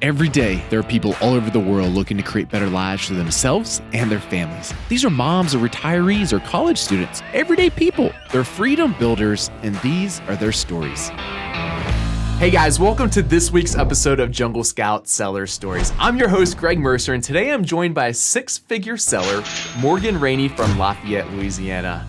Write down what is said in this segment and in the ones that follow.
Every day, there are people all over the world looking to create better lives for themselves and their families. These are moms or retirees or college students, everyday people. They're freedom builders, and these are their stories. Hey guys, welcome to this week's episode of Jungle Scout Seller Stories. I'm your host, Greg Mercer, and today I'm joined by a six-figure seller, Morgan Rainey from Lafayette, Louisiana.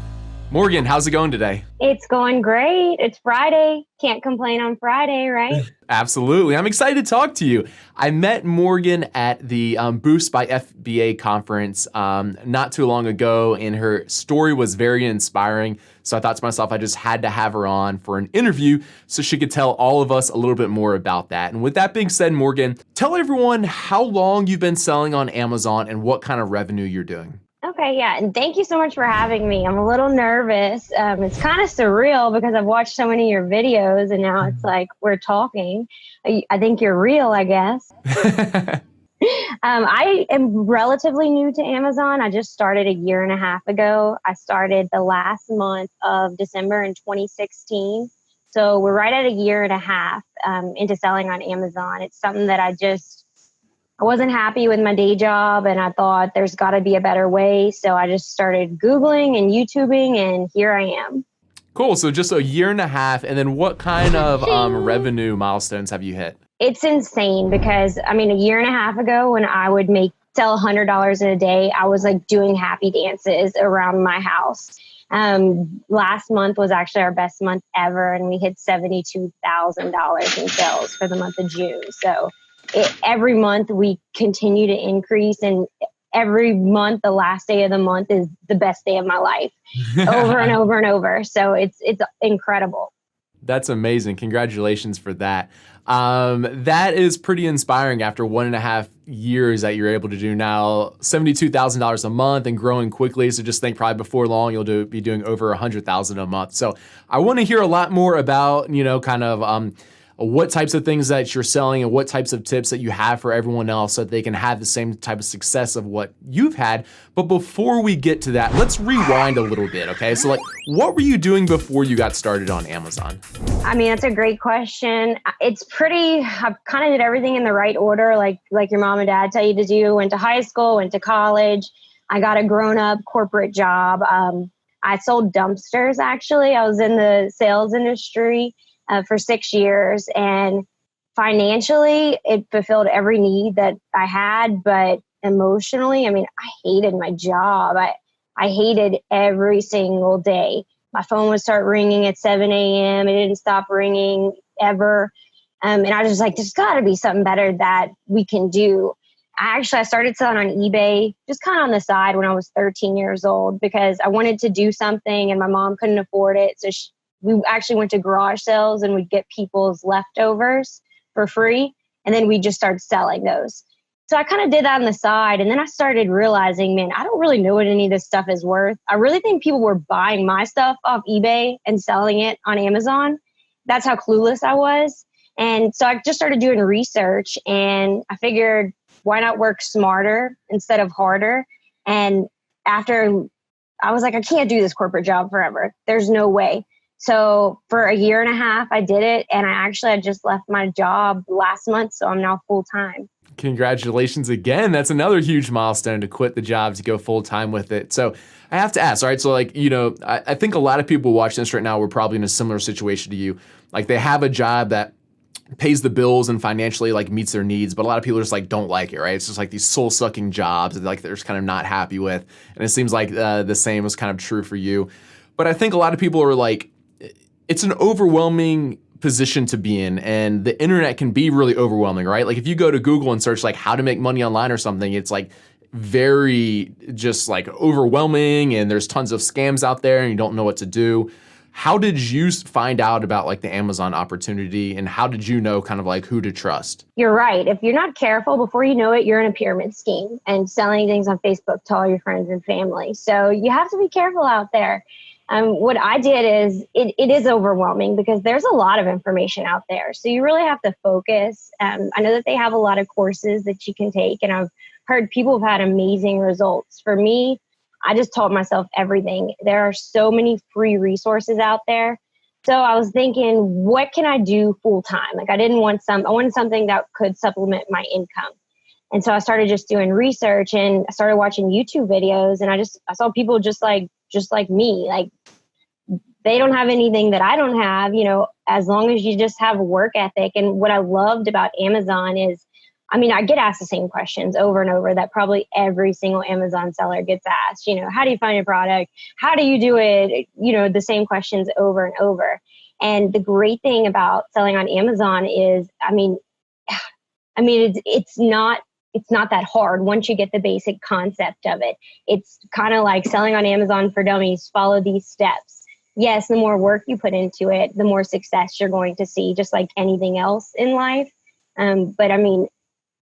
Morgan, how's it going today? It's going great. It's Friday. Can't complain on Friday, right? Absolutely. I'm excited to talk to you. I met Morgan at the Boost by FBA conference not too long ago, and her story was very inspiring. So I thought to myself, I just had to have her on for an interview so she could tell all of us a little bit more about that. And with that being said, Morgan, tell everyone how long you've been selling on Amazon and what kind of revenue you're doing. Okay, yeah. And thank you so much for having me. I'm a little nervous. It's kind of surreal because I've watched so many of your videos and now it's like we're talking. I think you're real, I guess. I am relatively new to Amazon. I just started a year and a half ago. I started the last month of December in 2016. So we're right at a year and a half into selling on Amazon. It's something that I wasn't happy with my day job and I thought there's got to be a better way. So I just started Googling and YouTubing and here I am. Cool. So just a year and a half. And then what kind of revenue milestones have you hit? It's insane because a year and a half ago when I would sell $100 in a day, I was like doing happy dances around my house. Last month was actually our best month ever. And we hit $72,000 in sales for the month of June. So every month we continue to increase, and every month, the last day of the month is the best day of my life over and over and over. So it's incredible. That's amazing. Congratulations for that. That is pretty inspiring after 1.5 years that you're able to do now $72,000 a month and growing quickly. So just think probably before long, you'll be doing over $100,000 a month. So I want to hear a lot more about, what types of things that you're selling and what types of tips that you have for everyone else so that they can have the same type of success of what you've had. But before we get to that, let's rewind a little bit, okay? So what were you doing before you got started on Amazon? That's a great question. I've kind of did everything in the right order, like your mom and dad tell you to do. Went to high school, went to college. I got a grown-up corporate job. I sold dumpsters, actually. I was in the sales industry for 6 years, and financially it fulfilled every need that I had, but emotionally, I hated my job. I hated every single day. My phone would start ringing at 7 a.m. It didn't stop ringing ever. And I was just like, there's got to be something better that we can do. I started selling on eBay just kind of on the side when I was 13 years old because I wanted to do something and my mom couldn't afford it. So we actually went to garage sales and we'd get people's leftovers for free. And then we just started selling those. So I kind of did that on the side. And then I started realizing, man, I don't really know what any of this stuff is worth. I really think people were buying my stuff off eBay and selling it on Amazon. That's how clueless I was. And so I just started doing research and I figured, why not work smarter instead of harder? And after I was like, I can't do this corporate job forever. There's no way. So for a year and a half, I did it. And I just left my job last month. So I'm now full time. Congratulations again. That's another huge milestone to quit the job to go full time with it. So I have to ask, all right, so I think a lot of people watching this right now were probably in a similar situation to you. Like they have a job that pays the bills and financially meets their needs, but a lot of people just don't like it, right? It's just these soul sucking jobs that they're just kind of not happy with. And it seems like the same was kind of true for you. But I think a lot of people are it's an overwhelming position to be in, and the internet can be really overwhelming, right? If you go to Google and search how to make money online or something, it's very just overwhelming, and there's tons of scams out there and you don't know what to do. How did you find out about the Amazon opportunity, and how did you know who to trust? You're right. If you're not careful, before you know it, you're in a pyramid scheme and selling things on Facebook to all your friends and family. So you have to be careful out there. What I did is it is overwhelming because there's a lot of information out there. So you really have to focus. I know that they have a lot of courses that you can take, and I've heard people have had amazing results. For me, I just taught myself everything. There are so many free resources out there. So I was thinking, what can I do full time? Like I wanted something that could supplement my income. And so I started just doing research and I started watching YouTube videos, and I saw people just like me. Like they don't have anything that I don't have, as long as you just have a work ethic. And what I loved about Amazon is, I get asked the same questions over and over that probably every single Amazon seller gets asked. How do you find your product? How do you do it? The same questions over and over. And the great thing about selling on Amazon is, it's not that hard once you get the basic concept of it. It's kind of like selling on Amazon for Dummies. Follow these steps. Yes, the more work you put into it, the more success you're going to see, just like anything else in life. But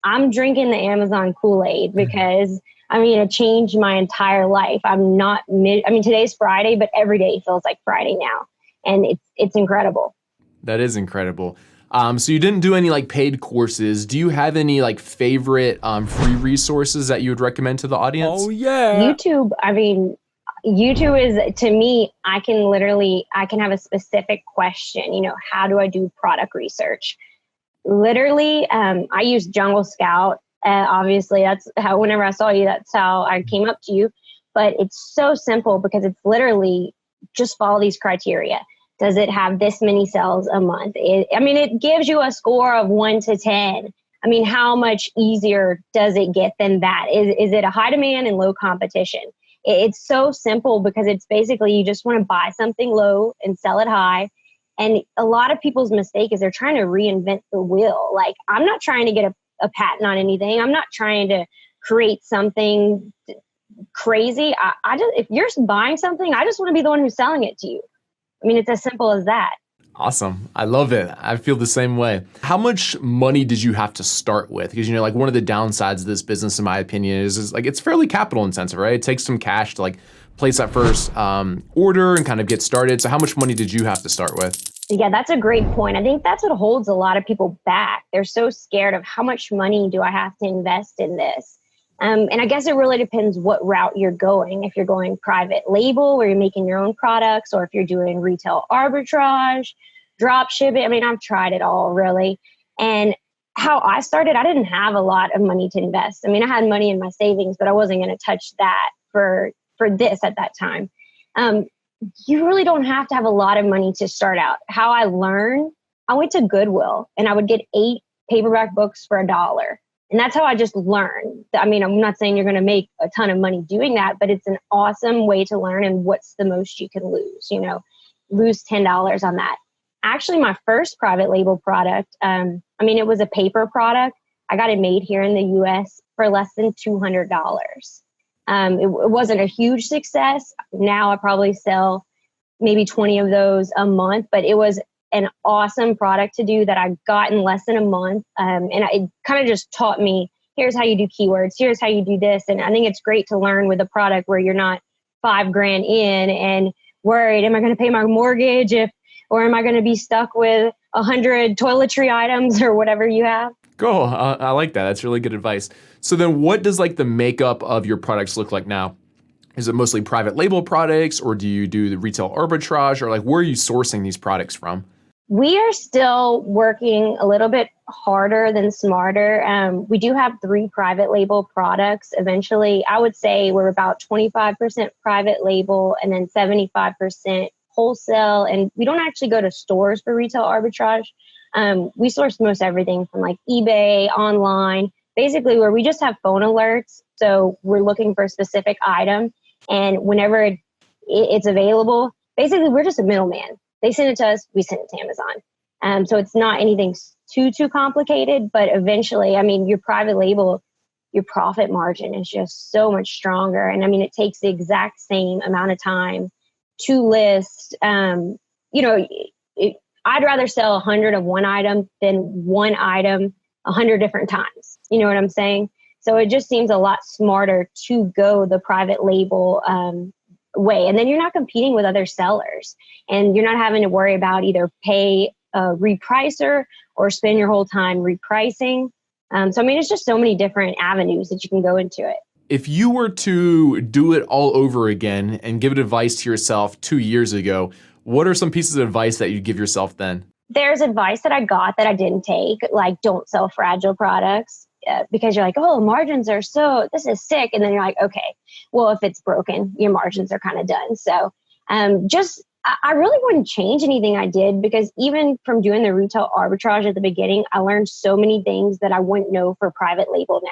I'm drinking the Amazon Kool-Aid because it changed my entire life. Today's Friday, but every day feels like Friday now. And it's incredible. That is incredible. So you didn't do any like paid courses. Do you have any like favorite free resources that you would recommend to the audience? Oh yeah. YouTube is, to me, I can have a specific question, how do I do product research? Literally, I use Jungle Scout. Obviously, that's how, whenever I saw you, that's how I came up to you. But it's so simple because it's literally just follow these criteria. Does it have this many sales a month? It gives you a score of 1 to 10. How much easier does it get than that? Is it a high demand and low competition? It's so simple because it's basically you just want to buy something low and sell it high. And a lot of people's mistake is they're trying to reinvent the wheel. Like, I'm not trying to get a patent on anything. I'm not trying to create something crazy. If you're buying something, I just want to be the one who's selling it to you. It's as simple as that. Awesome. I love it. I feel the same way. How much money did you have to start with? Because, like one of the downsides of this business, in my opinion, is like it's fairly capital intensive, right? It takes some cash to like place that first order and kind of get started. So how much money did you have to start with? Yeah, that's a great point. I think that's what holds a lot of people back. They're so scared of how much money do I have to invest in this? And I guess it really depends what route you're going. If you're going private label, where you're making your own products, or if you're doing retail arbitrage, drop shipping. I've tried it all really. And how I started, I didn't have a lot of money to invest. I had money in my savings, but I wasn't going to touch that for this at that time. You really don't have to have a lot of money to start out. How I learned, I went to Goodwill and I would get 8 paperback books for $1. And that's how I just learned. I'm not saying you're going to make a ton of money doing that, but it's an awesome way to learn. And what's the most you can lose? Lose $10 on that. Actually, my first private label product, it was a paper product. I got it made here in the US for less than $200. It wasn't a huge success. Now I probably sell maybe 20 of those a month, but it was an awesome product to do that I got in less than a month. And it kind of just taught me, here's how you do keywords, here's how you do this. And I think it's great to learn with a product where you're not $5,000 in and worried, am I going to pay my mortgage or am I going to be stuck with 100 toiletry items or whatever you have? Cool. I like that. That's really good advice. So then what does like the makeup of your products look like now? Is it mostly private label products, or do you do the retail arbitrage, or like where are you sourcing these products from? We are still working a little bit harder than smarter. We do have 3 private label products. Eventually, I would say we're about 25% private label and then 75% wholesale. And we don't actually go to stores for retail arbitrage. We source most everything from like eBay, online, basically where we just have phone alerts. So we're looking for a specific item. And whenever it's available, basically we're just a middleman. They send it to us, we send it to Amazon. So it's not anything too complicated, but eventually, your private label, your profit margin is just so much stronger. And it takes the exact same amount of time to list. I'd rather sell 100 of one item than one item 100 different times. You know what I'm saying? So it just seems a lot smarter to go the private label way. And then you're not competing with other sellers and you're not having to worry about either pay a repricer or spend your whole time repricing. It's just so many different avenues that you can go into it. If you were to do it all over again and give advice to yourself 2 years ago, What are some pieces of advice that you'd give yourself then? There's advice that I got that I didn't take, like don't sell fragile products because you're like, oh, margins are this is sick. And then you're like, okay, well, if it's broken, your margins are kind of done. So I really wouldn't change anything I did because even from doing the retail arbitrage at the beginning, I learned so many things that I wouldn't know for private label now.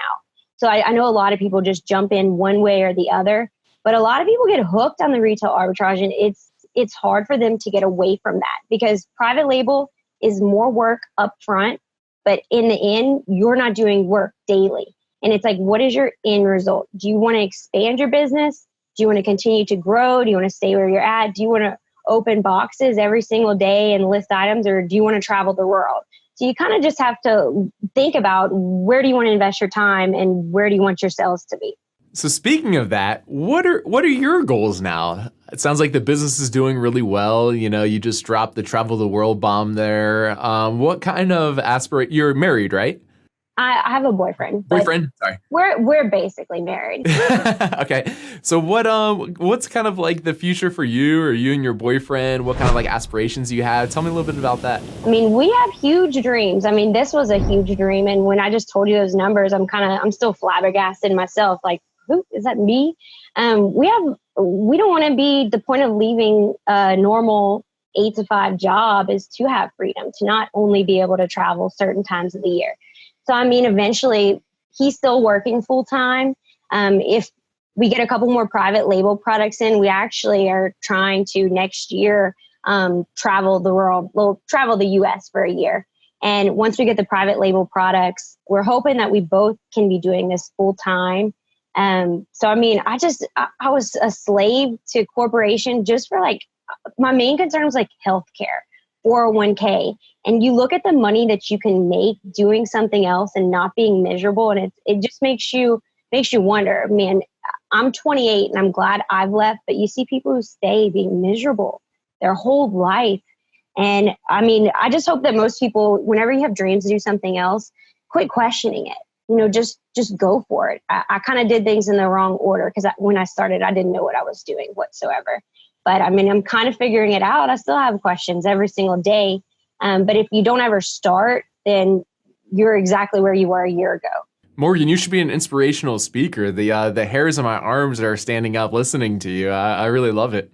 So I know a lot of people just jump in one way or the other, but a lot of people get hooked on the retail arbitrage, and it's hard for them to get away from that because private label is more work up front, but in the end, you're not doing work daily. And it's like, what is your end result? Do you want to expand your business? Do you want to continue to grow? Do you want to stay where you're at? Do you want to open boxes every single day and list items, or do you want to travel the world? So you kind of just have to think about where do you want to invest your time and where do you want your sales to be? So speaking of that, what are your goals now? It sounds like the business is doing really well. You know, you just dropped the travel the world bomb there. What kind of you're married, right? I have a boyfriend. Boyfriend? Sorry. We're basically married. Okay. So what's kind of like the future for you or you and your boyfriend? What kind of like aspirations do you have? Tell me a little bit about that. I mean, we have huge dreams. I mean, this was a huge dream. And when I just told you those numbers, I'm still flabbergasted myself. Like, who is that me? We don't want to be the point of leaving a normal 8 to 5 job is to have freedom, to not only be able to travel certain times of the year. So, I mean, eventually he's still working full time. If we get a couple more private label products in, we actually are trying to next year travel the world. We'll travel the US for a year. And once we get the private label products, we're hoping that we both can be doing this full time. So, I mean, I was a slave to corporation just for like, my main concern was like healthcare, 401k. And you look at the money that you can make doing something else and not being miserable. And it just makes you wonder, man, I'm 28 and I'm glad I've left, but you see people who stay being miserable their whole life. And I mean, I just hope that most people, whenever you have dreams to do something else, quit questioning it. You know, just go for it. I kind of did things in the wrong order because when I started, I didn't know what I was doing whatsoever. But I mean, I'm kind of figuring it out. I still have questions every single day. But if you don't ever start, then you're exactly where you were a year ago. Morgan, you should be an inspirational speaker. The hairs on my arms are standing up listening to you. I really love it.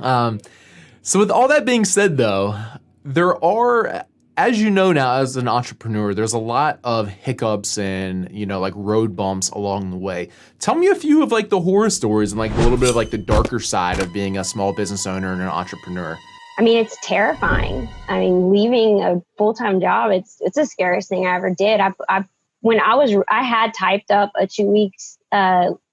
So with all that being said, though, there are, as you know now as an entrepreneur, there's a lot of hiccups and, you know, like road bumps along the way. Tell me a few of like the horror stories and like a little bit of like the darker side of being a small business owner and an entrepreneur. I mean, it's terrifying. I mean, leaving a full-time job, it's the scariest thing I ever did. I had typed up a 2 weeks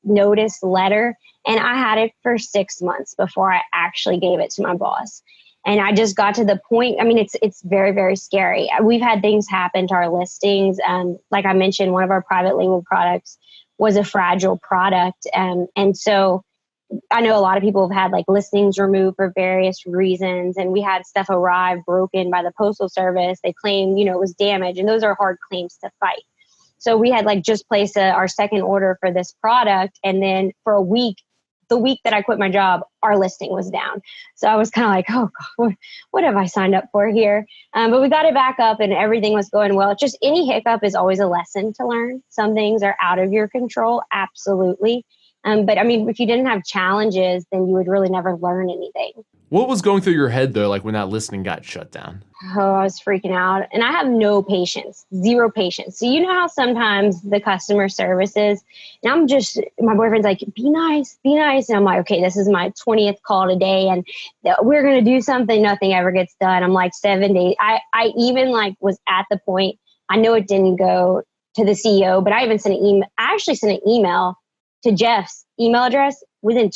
notice letter, and I had it for 6 months before I actually gave it to my boss. And I just got to the point. I mean, it's very, very scary. We've had things happen to our listings. Like I mentioned, one of our private label products was a fragile product. And so I know a lot of people have had like listings removed for various reasons, and we had stuff arrive broken by the postal service. They claim, you know, it was damaged, and those are hard claims to fight. So we had like just placed our second order for this product, and then for a week, the week that I quit my job, our listing was down. So I was kind of like, oh God, what have I signed up for here? But we got it back up, and everything was going well. It's just any hiccup is always a lesson to learn. Some things are out of your control, absolutely. But I mean, if you didn't have challenges, then you would really never learn anything. What was going through your head though, like when that listing got shut down? Oh, I was freaking out. And I have no patience, zero patience. So you know how sometimes the customer service is, and my boyfriend's like, be nice, be nice. And I'm like, okay, this is my 20th call today, and we're going to do something. Nothing ever gets done. I'm like 7 days. I even like was at the point, I know it didn't go to the CEO, but I even sent an email. I actually sent an email to Jeff's email address and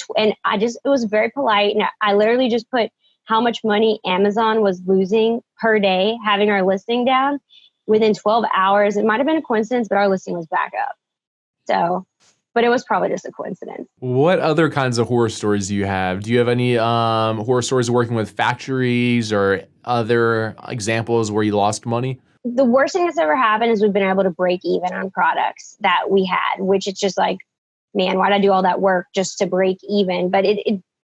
it was very polite. And I literally just put how much money Amazon was losing per day, having our listing down within 12 hours. It might've been a coincidence, but our listing was back up. So, but it was probably just a coincidence. What other kinds of horror stories do you have? Do you have any horror stories working with factories or other examples where you lost money? The worst thing that's ever happened is we've been able to break even on products that we had, which it's just like, man, why'd I do all that work just to break even? But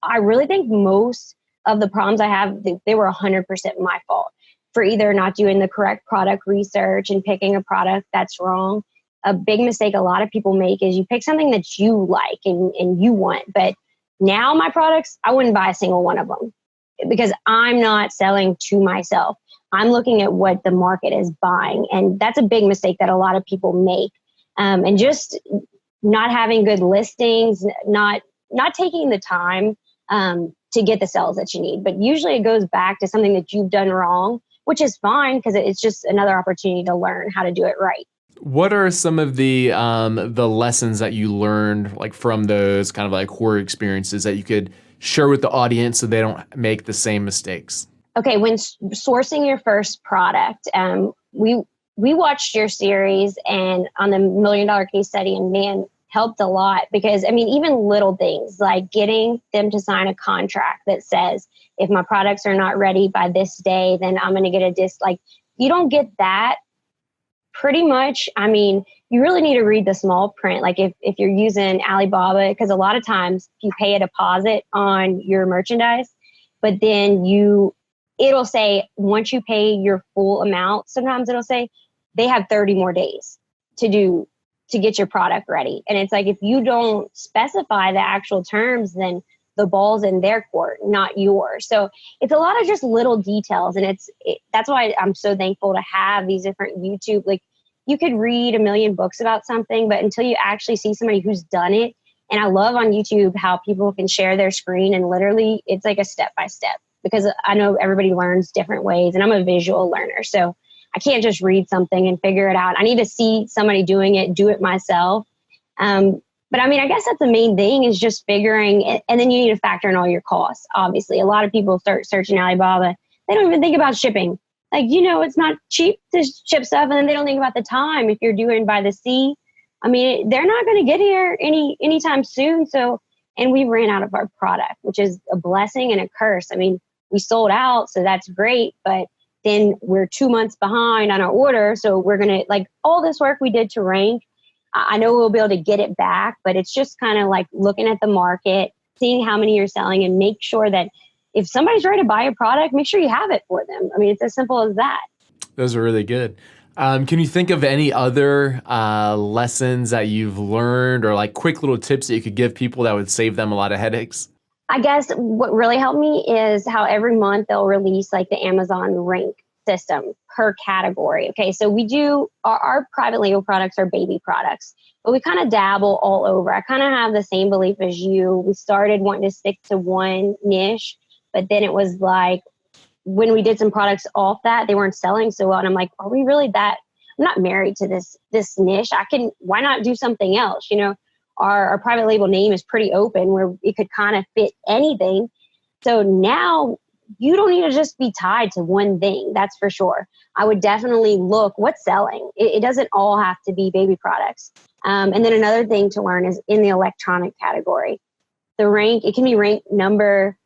I really think most of the problems I have, they were 100% my fault for either not doing the correct product research and picking a product that's wrong. A big mistake a lot of people make is you pick something that you like and you want. But now my products, I wouldn't buy a single one of them because I'm not selling to myself. I'm looking at what the market is buying. And that's a big mistake that a lot of people make. And just not having good listings, not taking the time to get the sales that you need. But usually it goes back to something that you've done wrong, which is fine because it's just another opportunity to learn how to do it right. What are some of the lessons that you learned like from those kind of like horror experiences that you could share with the audience so they don't make the same mistakes? Okay, when sourcing your first product, we watched your series and on the $1 million case study, and man, helped a lot because I mean, even little things like getting them to sign a contract that says, if my products are not ready by this day, then I'm going to get a disc. Like, you don't get that pretty much. I mean, you really need to read the small print. Like if you're using Alibaba, because a lot of times you pay a deposit on your merchandise, but then it'll say, once you pay your full amount, sometimes it'll say they have 30 more days to get your product ready. And it's like, if you don't specify the actual terms, then the ball's in their court, not yours. So it's a lot of just little details. And that's why I'm so thankful to have these different YouTube, like you could read a million books about something, but until you actually see somebody who's done it. And I love on YouTube how people can share their screen and literally it's like a step-by-step, because I know everybody learns different ways and I'm a visual learner. So I can't just read something and figure it out. I need to see somebody doing it, do it myself. But I mean, I guess that's the main thing is just figuring, and then you need to factor in all your costs. Obviously, a lot of people start searching Alibaba. They don't even think about shipping. Like, it's not cheap to ship stuff. And then they don't think about the time. If you're doing by the sea, I mean, they're not going to get here anytime soon. So, and we ran out of our product, which is a blessing and a curse. I mean, we sold out, so that's great. But then we're 2 months behind on our order. So we're going to, like, all this work we did to rank, I know we'll be able to get it back, but it's just kind of like looking at the market, seeing how many you're selling, and make sure that if somebody's ready to buy a product, make sure you have it for them. I mean, it's as simple as that. Those are really good. Can you think of any other lessons that you've learned or like quick little tips that you could give people that would save them a lot of headaches? I guess what really helped me is how every month they'll release like the Amazon rank system per category. Okay, so we do our private label products are baby products, but we kind of dabble all over. I kind of have the same belief as you. We started wanting to stick to one niche, but then it was like when we did some products off that, they weren't selling so well. And I'm like, are we really that? I'm not married to this niche. Why not do something else? Our private label name is pretty open where it could kind of fit anything. So now you don't need to just be tied to one thing. That's for sure. I would definitely look what's selling. It doesn't all have to be baby products. And then another thing to learn is in the electronic category, it can be ranked number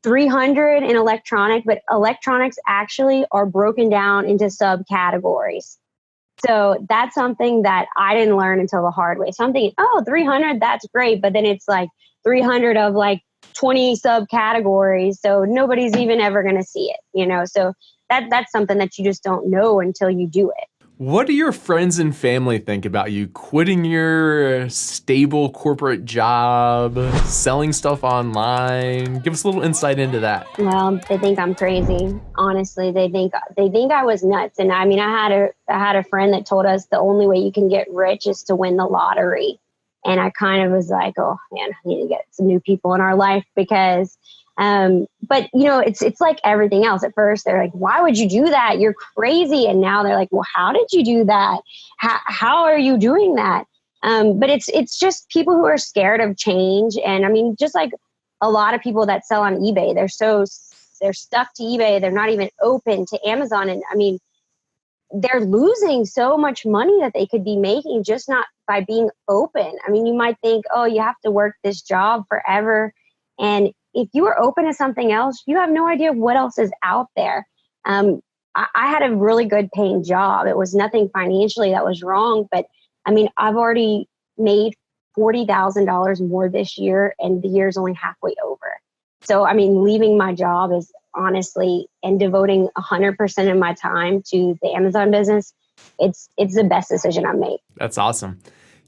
300 in electronic, but electronics actually are broken down into subcategories. So that's something that I didn't learn until the hard way. So I'm thinking, 300, that's great. But then it's like 300 of like 20 subcategories. So nobody's even ever going to see it, So that's something that you just don't know until you do it. What do your friends and family think about you quitting your stable corporate job, selling stuff online? Give us a little insight into that. Well, they think I'm crazy. Honestly, they think I was nuts. And I mean, I had a friend that told us the only way you can get rich is to win the lottery. And I kind of was like, oh man, I need to get some new people in our life because but it's like everything else. At first, they're like, why would you do that? You're crazy. And now they're like, well, how did you do that? How are you doing that? But it's just people who are scared of change. And I mean, just like a lot of people that sell on eBay, they're stuck to eBay. They're not even open to Amazon. And I mean, they're losing so much money that they could be making just not by being open. I mean, you might think, oh, you have to work this job forever. And if you are open to something else, you have no idea what else is out there. I had a really good paying job. It was nothing financially that was wrong. But I mean, I've already made $40,000 more this year and the year's only halfway over. So, I mean, leaving my job is honestly, and devoting 100% of my time to the Amazon business, it's the best decision I've made. That's awesome.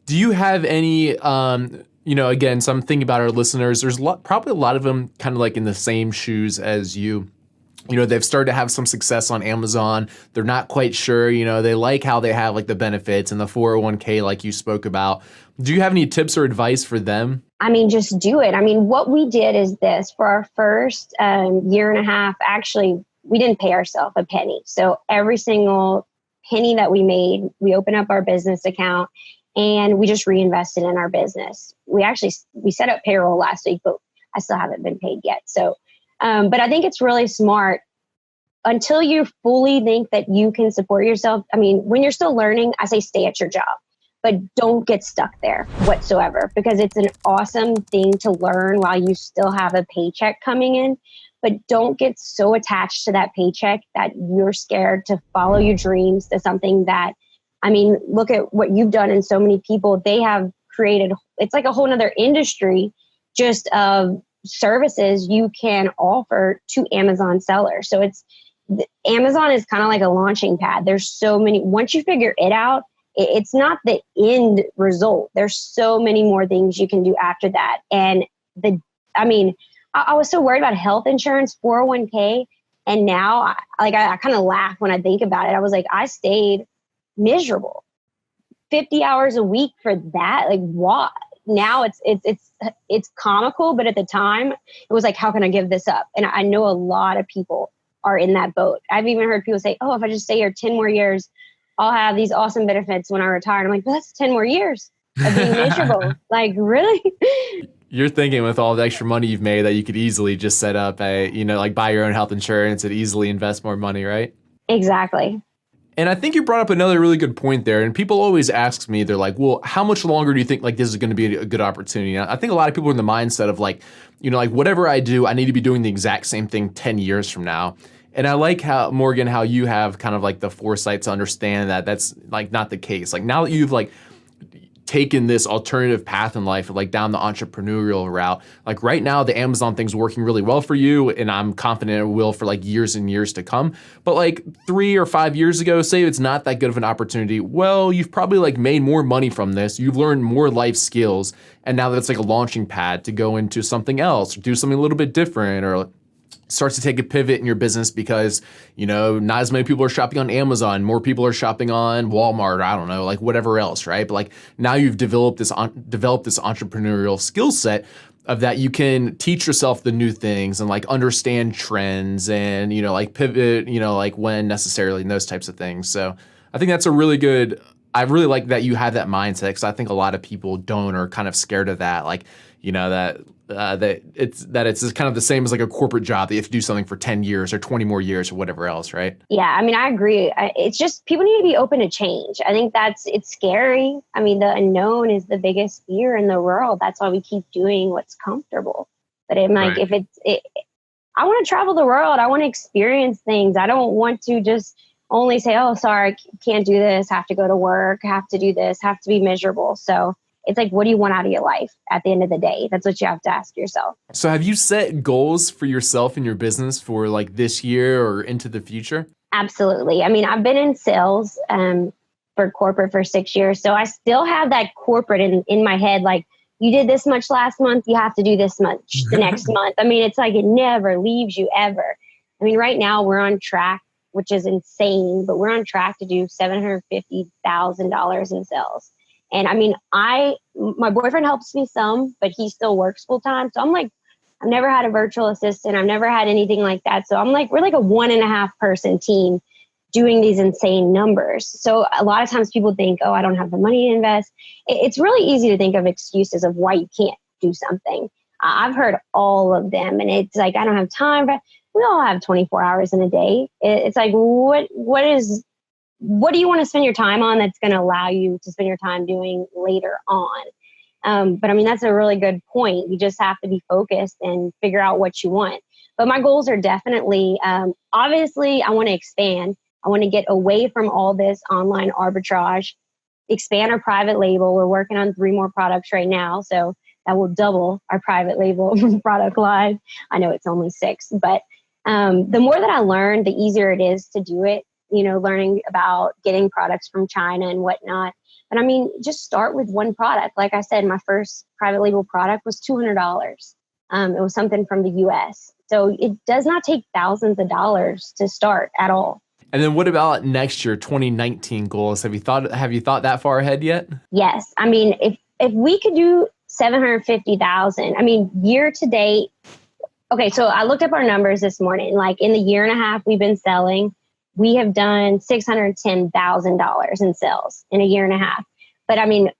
Do you have any, again, so I'm thinking about our listeners, there's probably a lot of them kind of like in the same shoes as you. They've started to have some success on Amazon. They're not quite sure, they like how they have like the benefits and the 401k like you spoke about. Do you have any tips or advice for them? I mean, just do it. I mean, what we did is this for our first year and a half, actually, we didn't pay ourselves a penny. So every single penny that we made, we opened up our business account and we just reinvested in our business. We set up payroll last week, but I still haven't been paid yet. So, but I think it's really smart until you fully think that you can support yourself. I mean, when you're still learning, I say stay at your job, but don't get stuck there whatsoever, because it's an awesome thing to learn while you still have a paycheck coming in. But don't get so attached to that paycheck that you're scared to follow your dreams to something that, I mean, look at what you've done and so many people, they have created, it's like a whole nother industry just of services you can offer to Amazon sellers. So Amazon is kind of like a launching pad. There's so many, once you figure it out, it's not the end result. There's so many more things you can do after that. And I was so worried about health insurance, 401k. And now I kind of laugh when I think about it. I was like, I stayed miserable 50 hours a week for that. Like what? Now it's comical, but at the time it was like, how can I give this up? And I know a lot of people are in that boat. I've even heard people say, oh, if I just stay here 10 more years, I'll have these awesome benefits when I retire. And I'm like, but that's 10 more years of being miserable. Like, really? You're thinking with all the extra money you've made that you could easily just set up like buy your own health insurance and easily invest more money, right? Exactly. And I think you brought up another really good point there. And people always ask me, they're like, well, how much longer do you think like this is going to be a good opportunity? And I think a lot of people are in the mindset of like, like whatever I do, I need to be doing the exact same thing 10 years from now. And I like how, Morgan, how you have kind of like the foresight to understand that that's like not the case. Like now that you've like taken this alternative path in life, like down the entrepreneurial route, like right now the Amazon thing's working really well for you, and I'm confident it will for like years and years to come. But like 3 or 5 years ago, say it's not that good of an opportunity, well, you've probably like made more money from this, you've learned more life skills, and now that's like a launching pad to go into something else or do something a little bit different, or starts to take a pivot in your business because, not as many people are shopping on Amazon, more people are shopping on Walmart, I don't know, like whatever else, right? But like now you've developed this entrepreneurial skill set of that you can teach yourself the new things and like understand trends and, like pivot, like when necessarily and those types of things. So I think that's I really like that you have that mindset, because I think a lot of people don't, or kind of scared of that. Like, that it's just kind of the same as like a corporate job that you have to do something for 10 years or 20 more years or whatever else, right? Yeah, I mean, I agree. It's just people need to be open to change. I think it's scary. I mean, the unknown is the biggest fear in the world. That's why we keep doing what's comfortable. But I'm like, right. I want to travel the world. I want to experience things. I don't want to just only say, oh, sorry, can't do this, have to go to work, have to do this, have to be miserable. So it's like, what do you want out of your life at the end of the day? That's what you have to ask yourself. So have you set goals for yourself and your business for like this year or into the future? Absolutely. I mean, I've been in sales for corporate for 6 years. So I still have that corporate in my head. Like, you did this much last month, you have to do this much the next month. I mean, it's like it never leaves you ever. I mean, right now we're on track, which is insane, but we're on track to do $750,000 in sales. And I mean, my boyfriend helps me some, but he still works full time. So I'm like, I've never had a virtual assistant. I've never had anything like that. So I'm like, we're like a 1.5 person team doing these insane numbers. So a lot of times people think, oh, I don't have the money to invest. It's really easy to think of excuses of why you can't do something. I've heard all of them, and it's like, I don't have time. But we all have 24 hours in a day. It's like, what do you want to spend your time on that's going to allow you to spend your time doing later on? But I mean, that's a really good point. You just have to be focused and figure out what you want. But my goals are definitely, obviously, I want to expand. I want to get away from all this online arbitrage, expand our private label. We're working on 3 more products right now. So that will double our private label product line. I know it's only 6, but the more that I learn, the easier it is to do it, learning about getting products from China and whatnot. But I mean, just start with one product. Like I said, my first private label product was $200. It was something from the US. So it does not take thousands of dollars to start at all. And then what about next year, 2019 goals? Have you thought that far ahead yet? Yes. I mean, if we could do 750,000, I mean, year to date. Okay, so I looked up our numbers this morning. Like in the year and a half we've been selling, we have done $610,000 in sales in a year and a half. But I mean,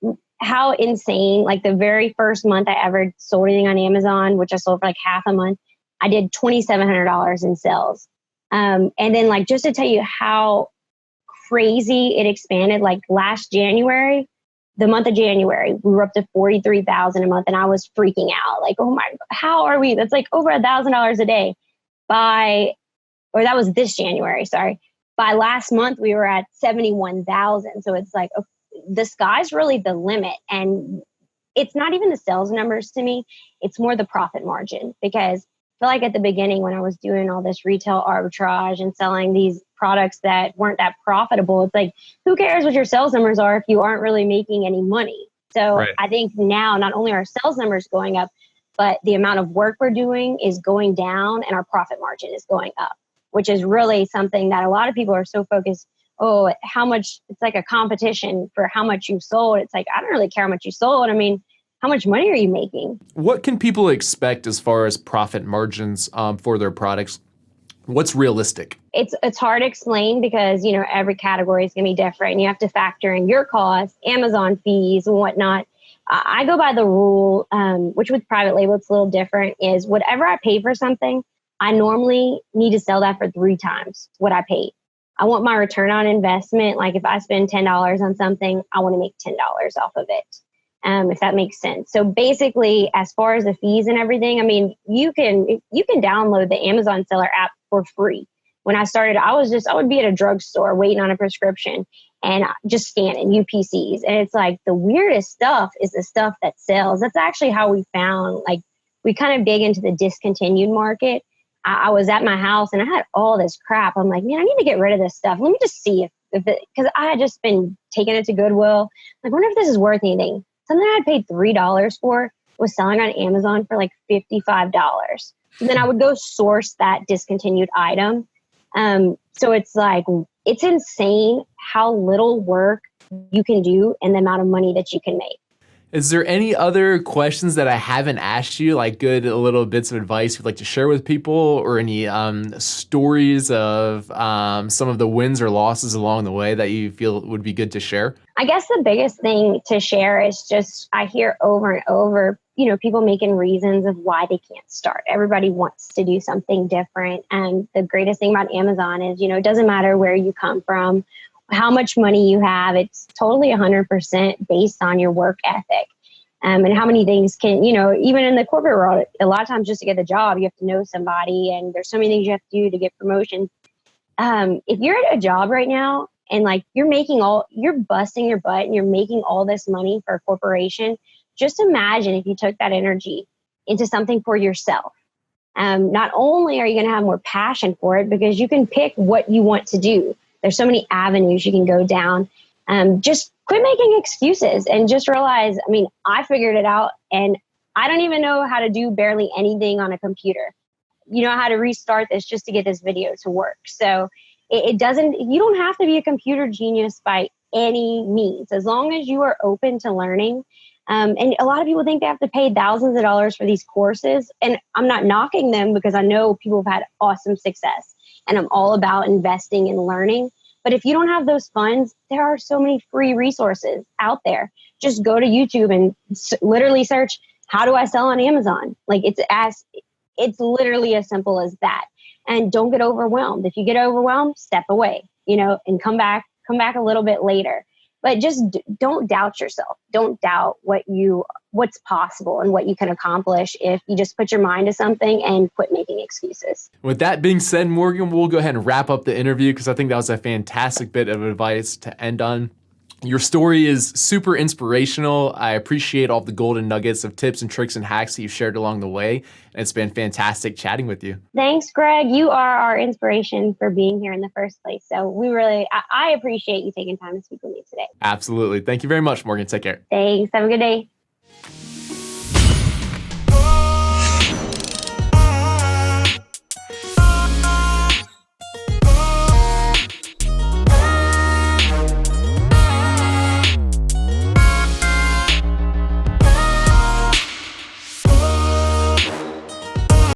how insane, like the very first month I ever sold anything on Amazon, which I sold for like half a month, I did $2,700 in sales. And then like, just to tell you how crazy it expanded, like last January, the month of January, we were up to 43,000 a month, and I was freaking out. Like, oh my, how are we? That's like over $1,000 a day. Or that was this January, sorry. By last month, we were at 71,000. So it's like, the sky's really the limit. And it's not even the sales numbers to me. It's more the profit margin, because I feel like at the beginning when I was doing all this retail arbitrage and selling these products that weren't that profitable, it's like, who cares what your sales numbers are if you aren't really making any money? So right. I think now not only are sales numbers going up, but the amount of work we're doing is going down and our profit margin is going up, which is really something that a lot of people are so focused. Oh, how much, it's like a competition for how much you sold. It's like, I don't really care how much you sold. I mean, how much money are you making? What can people expect as far as profit margins for their products? What's realistic? It's hard to explain because, every category is going to be different. And you have to factor in your costs, Amazon fees and whatnot. I go by the rule, which with private label, it's a little different, is whatever I pay for something, I normally need to sell that for 3 times what I paid. I want my return on investment. Like if I spend $10 on something, I want to make $10 off of it. If that makes sense. So basically, as far as the fees and everything, I mean, you can download the Amazon seller app for free. When I started, I would be at a drugstore waiting on a prescription and just scanning UPCs. And it's like the weirdest stuff is the stuff that sells. That's actually how we found, like, we kind of dig into the discontinued market. I was at my house and I had all this crap. I'm like, man, I need to get rid of this stuff. Let me just see if it, because I had just been taking it to Goodwill. Like, wonder if this is worth anything. Something I paid $3 for was selling on Amazon for like $55. So then I would go source that discontinued item. So it's like, it's insane how little work you can do and the amount of money that you can make. Is there any other questions that I haven't asked you, like good little bits of advice you'd like to share with people, or any stories of some of the wins or losses along the way that you feel would be good to share? I guess the biggest thing to share is just, I hear over and over, people making reasons of why they can't start. Everybody wants to do something different. And the greatest thing about Amazon is, it doesn't matter where you come from, how much money you have. It's totally 100% based on your work ethic. And how many things can, even in the corporate world, a lot of times just to get the job, you have to know somebody, and there's so many things you have to do to get promotions. If you're at a job right now and like you're busting your butt and you're making all this money for a corporation, just imagine if you took that energy into something for yourself. Not only are you going to have more passion for it, because you can pick what you want to do. There's so many avenues you can go down. Just quit making excuses and just realize, I mean, I figured it out and I don't even know how to do barely anything on a computer. You know how to restart this just to get this video to work. So you don't have to be a computer genius by any means, as long as you are open to learning. And a lot of people think they have to pay thousands of dollars for these courses. And I'm not knocking them, because I know people have had awesome success, and I'm all about investing and learning. But if you don't have those funds, there are so many free resources out there. Just go to YouTube and literally search, how do I sell on Amazon? Like it's literally as simple as that. And don't get overwhelmed. If you get overwhelmed, step away, and come back a little bit later. But just don't doubt yourself. Don't doubt what's possible and what you can accomplish if you just put your mind to something and quit making excuses. With that being said, Morgan, we'll go ahead and wrap up the interview, because I think that was a fantastic bit of advice to end on. Your story is super inspirational. I appreciate all the golden nuggets of tips and tricks and hacks that you've shared along the way. And it's been fantastic chatting with you. Thanks, Greg. You are our inspiration for being here in the first place. So I appreciate you taking time to speak with me today. Absolutely. Thank you very much, Morgan. Take care. Thanks. Have a good day.